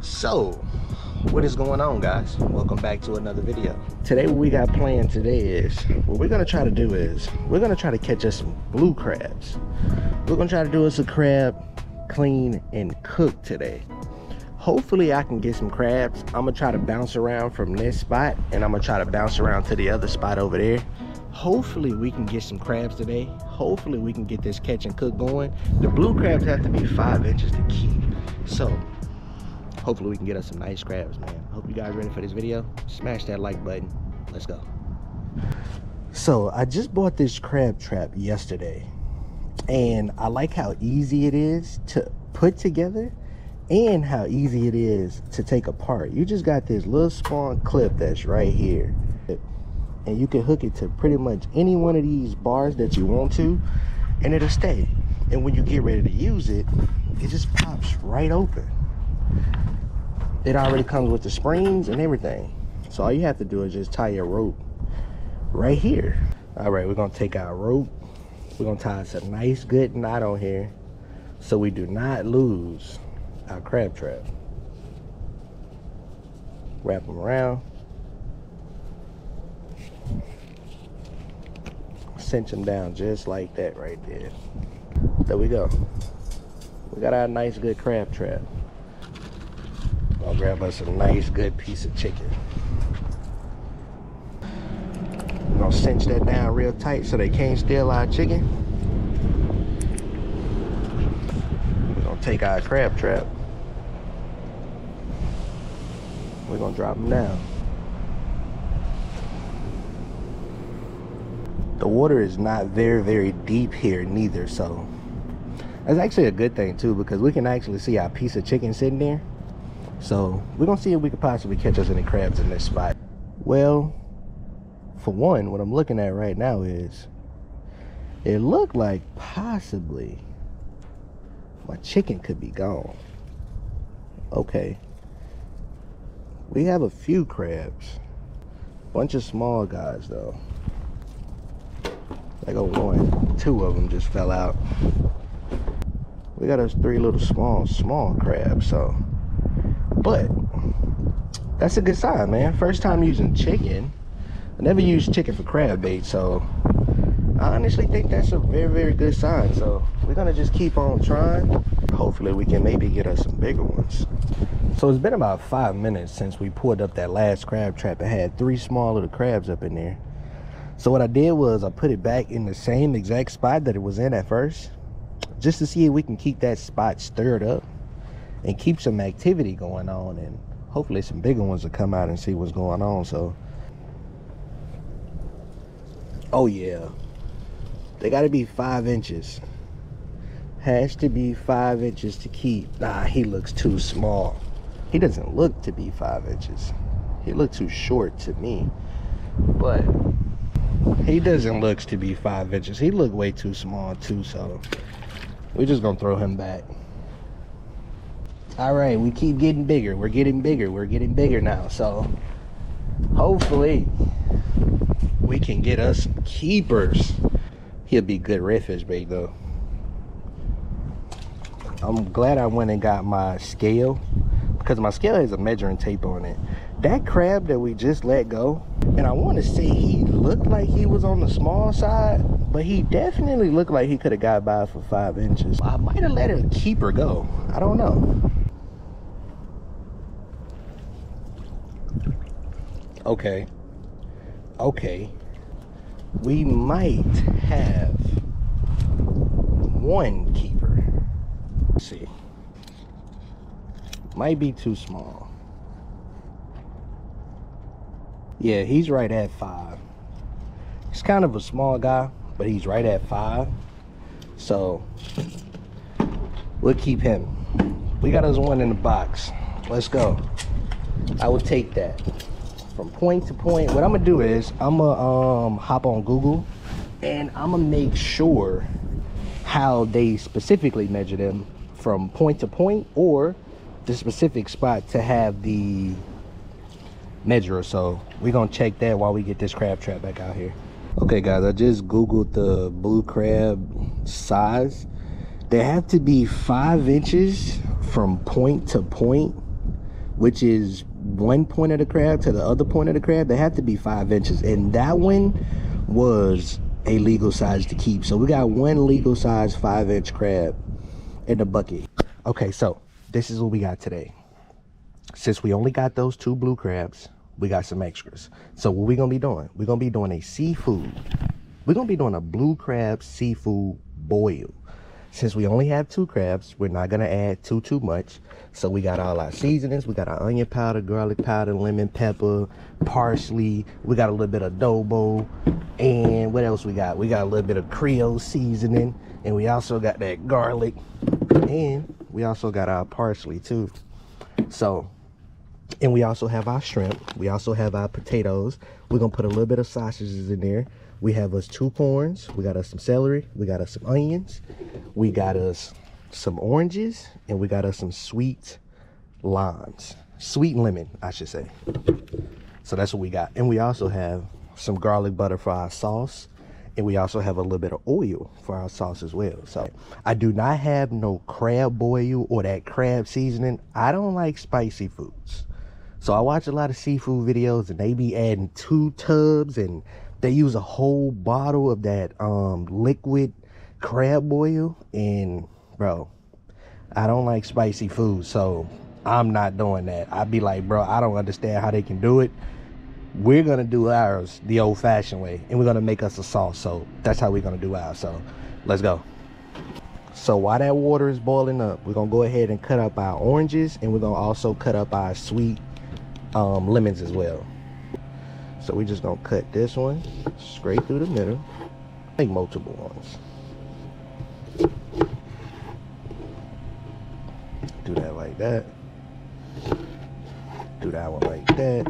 So what is going on, guys? Welcome back to another video. Today what we got planned today is, what we're gonna try to do is, we're gonna try to catch us some blue crabs. We're gonna try to do us a crab clean and cook today. Hopefully I can get some crabs. I'm gonna try to bounce around from this spot and I'm gonna try to bounce around to the other spot over there. Hopefully we can get some crabs today. Hopefully we can get this catch and cook going. The blue crabs have to be 5 inches to keep. So hopefully we can get us some nice crabs, man. Hope you guys ready for this video. Smash that like button. Let's go. So I just bought this crab trap yesterday and I like how easy it is to put together and how easy it is to take apart. You just got this little spawn clip that's right here and you can hook it to pretty much any one of these bars that you want to and it'll stay. And when you get ready to use it, it just pops right open. It already comes with the springs and everything. So all you have to do is just tie your rope right here. All right, we're gonna take our rope. We're gonna tie us a nice good knot on here so we do not lose our crab trap. Wrap them around. Cinch them down just like that right there. There we go. We got our nice good crab trap. I'll grab us a nice good piece of chicken. We're gonna cinch that down real tight so they can't steal our chicken. We're gonna take our crab trap. We're gonna drop them down. The water is not very deep here neither, so that's actually a good thing too, because we can actually see our piece of chicken sitting there. So we're gonna see if we could possibly catch us any crabs in this spot. Well, for one, what I'm looking at right now is, it looked like possibly my chicken could be gone. Okay. We have a few crabs. Bunch of small guys though. Like a one, 2 of them just fell out. We got us 3 little small crabs, so. But that's a good sign, man. First time using chicken. I never used chicken for crab bait, so I honestly think that's a very good sign. So we're gonna just keep on trying. Hopefully we can maybe get us some bigger ones. So it's been about 5 minutes since we pulled up that last crab trap. It had 3 small little crabs up in there. So what I did was I put it back in the same exact spot that it was in at first, just to see if we can keep that spot stirred up and keep some activity going on, and hopefully some bigger ones will come out and see what's going on. So, oh yeah, they got to be 5 inches. Has to be 5 inches to keep. Nah, he looks too small. He doesn't look to be 5 inches. He looked too short to me, but he doesn't look to be 5 inches. He looked way too small too, so we're just gonna throw him back. All right, we keep getting bigger. We're getting bigger. We're getting bigger now. So hopefully we can get us some keepers. He'll be good redfish bait though. I'm glad I went and got my scale, because my scale has a measuring tape on it. That crab that we just let go, and I want to say he looked like he was on the small side, but he definitely looked like he could have got by for 5 inches. I might have let a keeper go. I don't know. Okay. We might have 1 keeper. Let's see. Might be too small. Yeah, he's right at 5. He's kind of a small guy, but he's right at 5. So we'll keep him. We got us 1 in the box. Let's go. I will take that. From point to point, what I'm gonna do is I'm gonna hop on Google and I'm gonna make sure how they specifically measure them from point to point, or the specific spot to have the measure. So we're gonna check that while we get this crab trap back out here. Okay guys, I just Googled the blue crab size. They have to be 5 inches from point to point which is one point of the crab to the other point of the crab, they have to be 5 inches, and that one was a legal size to keep. So we got one legal size 5-inch crab in the bucket. Okay, so this is what we got today. Since we only got those 2 blue crabs, we got some extras. So what we gonna be doing, we're gonna be doing a seafood, we're gonna be doing a blue crab seafood boil. Since we only have 2 crabs, we're not gonna add too much. So we got all our seasonings. We got our onion powder, garlic powder, lemon pepper, parsley. We got a little bit of adobo. And what else we got? We got a little bit of Creole seasoning. And we also got that garlic. And we also got our parsley too. So, and we also have our shrimp. We also have our potatoes. We're gonna put a little bit of sausages in there. We have us 2 corns, we got us some celery, we got us some onions, we got us some oranges, and we got us some sweet limes. Sweet lemon, I should say. So that's what we got. And we also have some garlic butter for our sauce, and we also have a little bit of oil for our sauce as well. So I do not have no crab boil or that crab seasoning. I don't like spicy foods. So I watch a lot of seafood videos, and they be adding 2 tubs, and they use a whole bottle of that liquid crab boil. And bro, I don't like spicy food, so I'm not doing that. I'd be like, bro, I don't understand how they can do it. We're gonna do ours the old-fashioned way, and we're gonna make us a sauce. So that's how we're gonna do ours. So let's go. So while that water is boiling up, we're gonna go ahead and cut up our oranges, and we're gonna also cut up our sweet lemons as well. So we're just gonna cut this one straight through the middle. Make multiple ones. Do that like that. Do that one like that.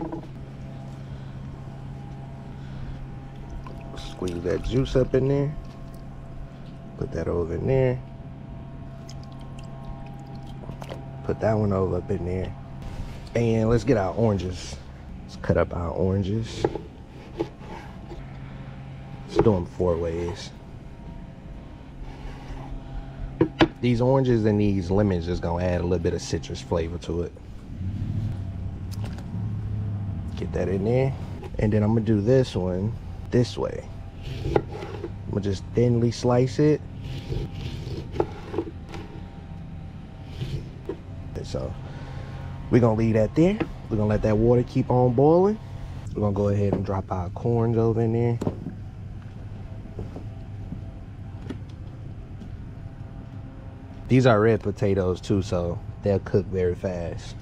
Squeeze that juice up in there. Put that over in there. Put that one over up in there. And let's get our oranges. Let's cut up our oranges. Let's do them 4 ways. These oranges and these lemons just gonna add a little bit of citrus flavor to it. Get that in there. And then I'm gonna do this one this way. I'm gonna just thinly slice it. And so we're gonna leave that there. We're gonna let that water keep on boiling. We're gonna go ahead and drop our corns over in there. These are red potatoes too, so they'll cook very fast.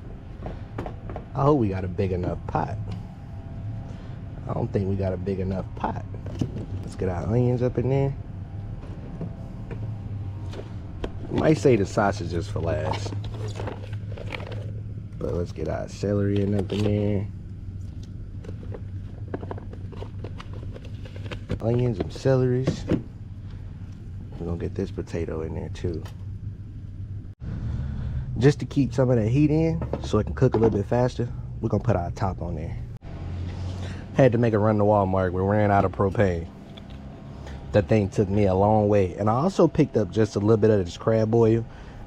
I hope we got a big enough pot. I don't think we got a big enough pot. Let's get our onions up in there. I might say the sausages for last. But let's get our celery in up in there. Onions and celeries. We're gonna get this potato in there too. Just to keep some of that heat in, so it can cook a little bit faster, we're gonna put our top on there. Had to make a run to Walmart. We ran out of propane. That thing took me a long way. And I also picked up just a little bit of this crab oil.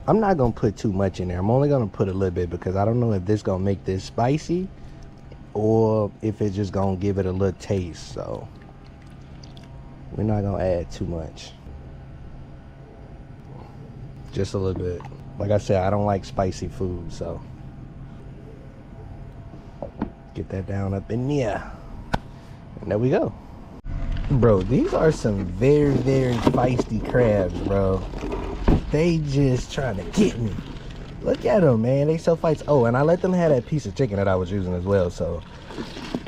I'm not gonna put too much in there. I'm only gonna put a little bit because I don't know if this gonna make this spicy or if it's just gonna give it a little taste. So we're not gonna add too much. Just a little bit. Like I said, I don't like spicy food, so get that down up in there. And there we go. Bro, these are some very, very feisty crabs, bro. They just trying to get me. Look at them, man. They so feisty. Oh, and I let them have that piece of chicken that I was using as well, so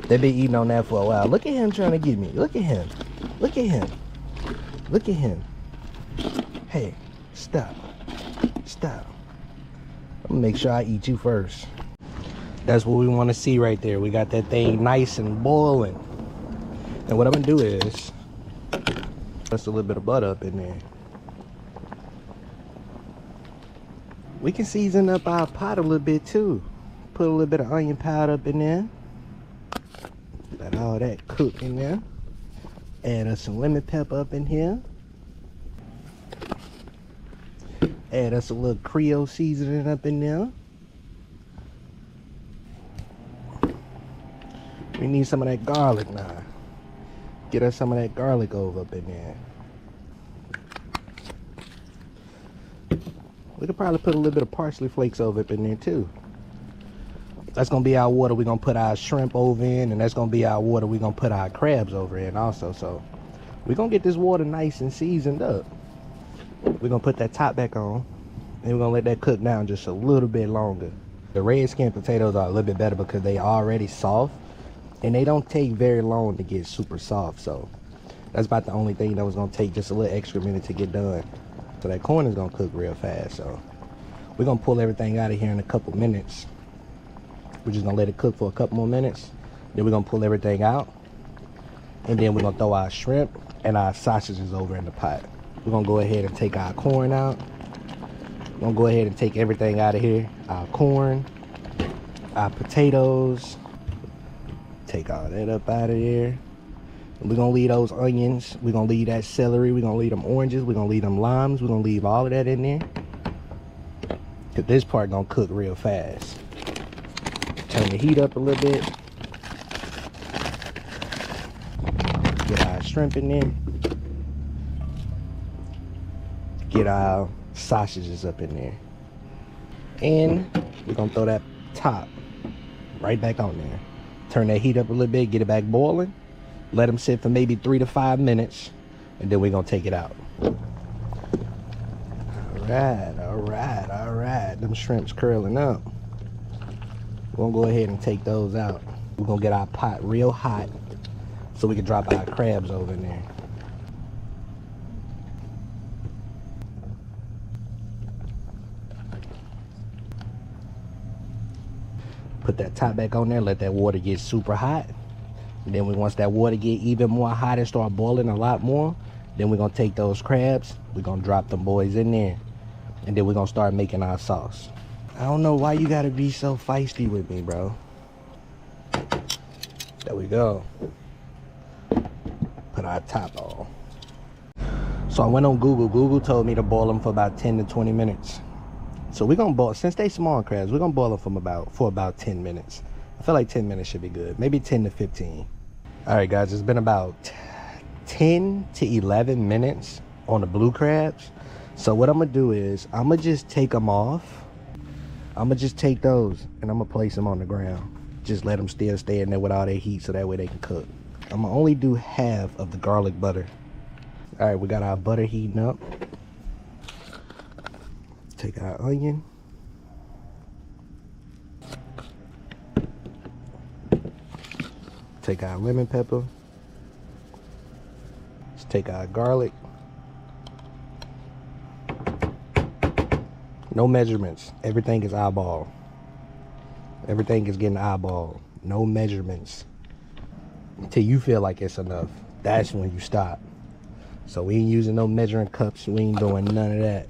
they've been eating on that for a while. Look at him trying to get me. Look at him. Look at him. Look at him. Hey, stop. Stop. I'm gonna make sure I eat you first. That's what we want to see right there. We got that thing nice and boiling. And what I'm gonna do is just a little bit of butter up in there. We can season up our pot a little bit too. Put a little bit of onion powder up in there. Let all that cook in there. Add us some lemon pepper up in here. Add us a little Creole seasoning up in there. We need some of that garlic now. Get us some of that garlic over up in there. We could probably put a little bit of parsley flakes over up in there too. That's gonna be our water we're gonna put our shrimp over in, and that's gonna be our water we're gonna put our crabs over in also. So we're gonna get this water nice and seasoned up. We're gonna put that top back on, and we're gonna let that cook down just a little bit longer. The red skin potatoes are a little bit better because they are already soft, and they don't take very long to get super soft. So that's about the only thing that was gonna take just a little extra minute to get done. So that corn is gonna cook real fast. So we're gonna pull everything out of here in a couple minutes. We're just gonna let it cook for a couple more minutes. Then we're gonna pull everything out, and then we're gonna throw our shrimp and our sausages over in the pot. We're gonna go ahead and take our corn out. We're gonna go ahead and take everything out of here. Our corn, our potatoes. Take all that up out of there. And we're gonna leave those onions. We're gonna leave that celery. We're gonna leave them oranges. We're gonna leave them limes. We're gonna leave all of that in there. Cause this part gonna cook real fast. Turn the heat up a little bit. Get our shrimp in there. Get our sausages up in there. And we're gonna throw that top right back on there. Turn that heat up a little bit, get it back boiling. Let them sit for maybe 3 to 5 minutes, and then we're gonna take it out. All right. Them shrimp's curling up. We're gonna go ahead and take those out. We're gonna get our pot real hot so we can drop our crabs over in there. Put that top back on there, let that water get super hot. And then once that water get even more hot and start boiling a lot more, then we're gonna take those crabs, we're gonna drop them boys in there, and then we're gonna start making our sauce. I don't know why you gotta be so feisty with me, bro. There we go. Put our top on. So I went on Google. Google told me to boil them for about 10 to 20 minutes. So we're gonna boil, since they small crabs, we're gonna boil them for about 10 minutes. I feel like 10 minutes should be good. Maybe 10 to 15. All right, guys, it's been about 10 to 11 minutes on the blue crabs. So what I'm gonna do is, I'm gonna just take them off. I'm gonna just take those and I'm gonna place them on the ground. Just let them still stay in there with all that heat so that way they can cook. I'm gonna only do half of the garlic butter. All right, we got our butter heating up. Take our onion. Take our lemon pepper. Let's take our garlic. No measurements. Everything is eyeball. Everything is getting eyeball. No measurements. Until you feel like it's enough. That's when you stop. So we ain't using no measuring cups. We ain't doing none of that.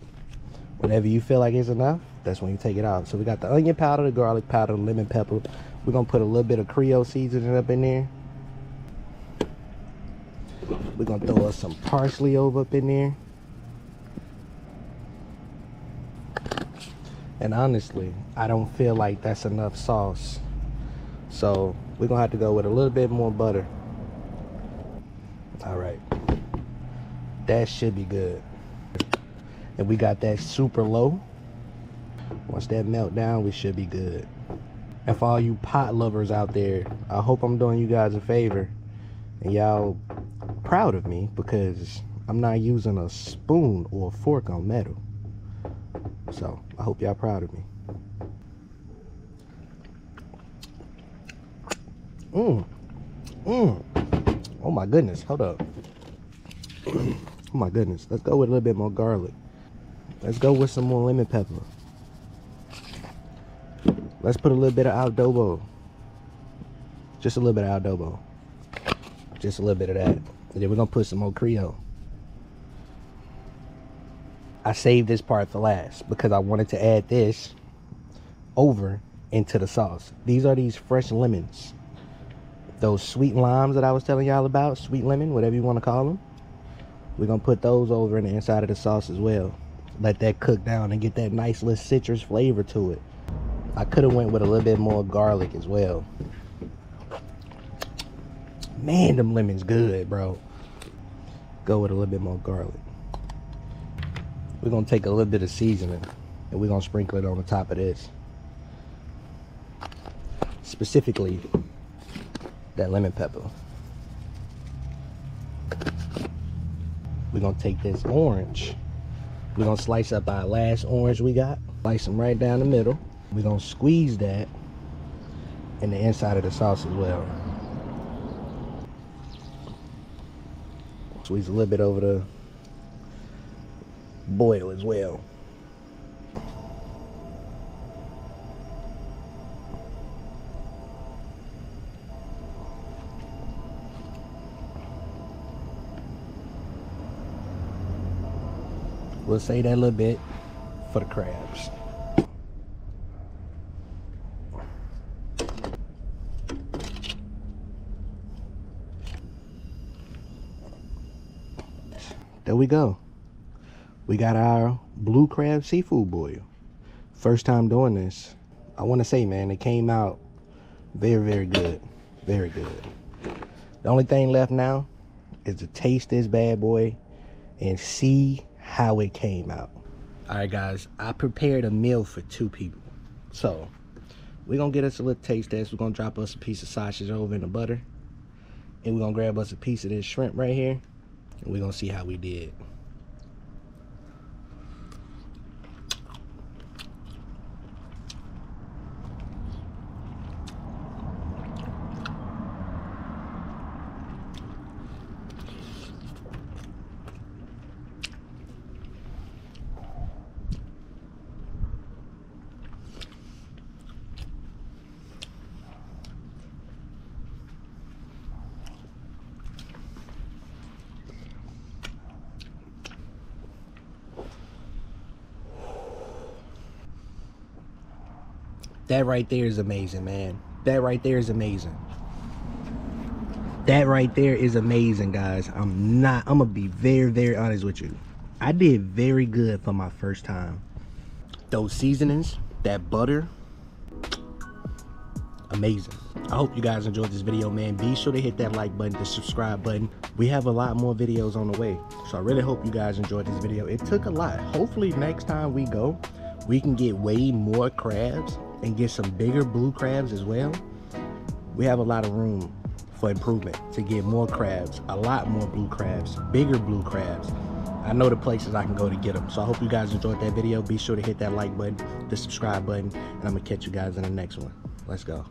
Whenever you feel like it's enough, that's when you take it out. So we got the onion powder, the garlic powder, the lemon pepper. We're gonna put a little bit of Creole seasoning up in there. We're gonna throw us some parsley over up in there. And honestly, I don't feel like that's enough sauce. So we're gonna have to go with a little bit more butter. All right, that should be good. And we got that super low. Once that melt down, we should be good. And for all you pot lovers out there, I hope I'm doing you guys a favor and y'all proud of me, because I'm not using a spoon or a fork on metal. So I hope y'all proud of me. Oh my goodness, hold up. Oh my goodness, let's go with a little bit more garlic. Let's go with some more lemon pepper. Let's put a little bit of adobo. Just a little bit of adobo. Just a little bit of that. And then we're gonna put some more Creole. I saved this part for last because I wanted to add this over into the sauce. These are these fresh lemons. Those sweet limes that I was telling y'all about, sweet lemon, whatever you want to call them. We're gonna put those over in the inside of the sauce as well. Let that cook down and get that nice little citrus flavor to it. I could have went with a little bit more garlic as well. Man, them lemons good, bro. Go with a little bit more garlic. We're gonna take a little bit of seasoning and we're gonna sprinkle it on the top of this. Specifically, that lemon pepper. We're gonna take this orange. We're gonna slice up our last orange we got. Slice them right down the middle. We're gonna squeeze that in the inside of the sauce as well. Squeeze a little bit over the boil as well. We'll save that a little bit for the crabs. There we go. We got our blue crab seafood boil. First time doing this. I want to say, man, it came out very, very good. Very good. The only thing left now is to taste this bad boy and see how it came out. All right, guys, I prepared a meal for 2 people. So we're gonna get us a little taste test. We're gonna drop us a piece of sausage over in the butter, and we're gonna grab us a piece of this shrimp right here, and we're gonna see how we did. That right there is amazing, man. That right there is amazing. That right there is amazing, guys. I'm gonna be very, very honest with you. I did very good for my first time. Those seasonings, that butter, amazing. I hope you guys enjoyed this video, man. Be sure to hit that like button, the subscribe button. We have a lot more videos on the way. So I really hope you guys enjoyed this video. It took a lot. Hopefully next time we go, we can get way more crabs and get some bigger blue crabs as well. We have a lot of room for improvement to get more crabs, a lot more blue crabs, bigger blue crabs. I know the places I can go to get them. So I hope you guys enjoyed that video. Be sure to hit that like button, the subscribe button, and I'm gonna catch you guys in the next one. Let's go.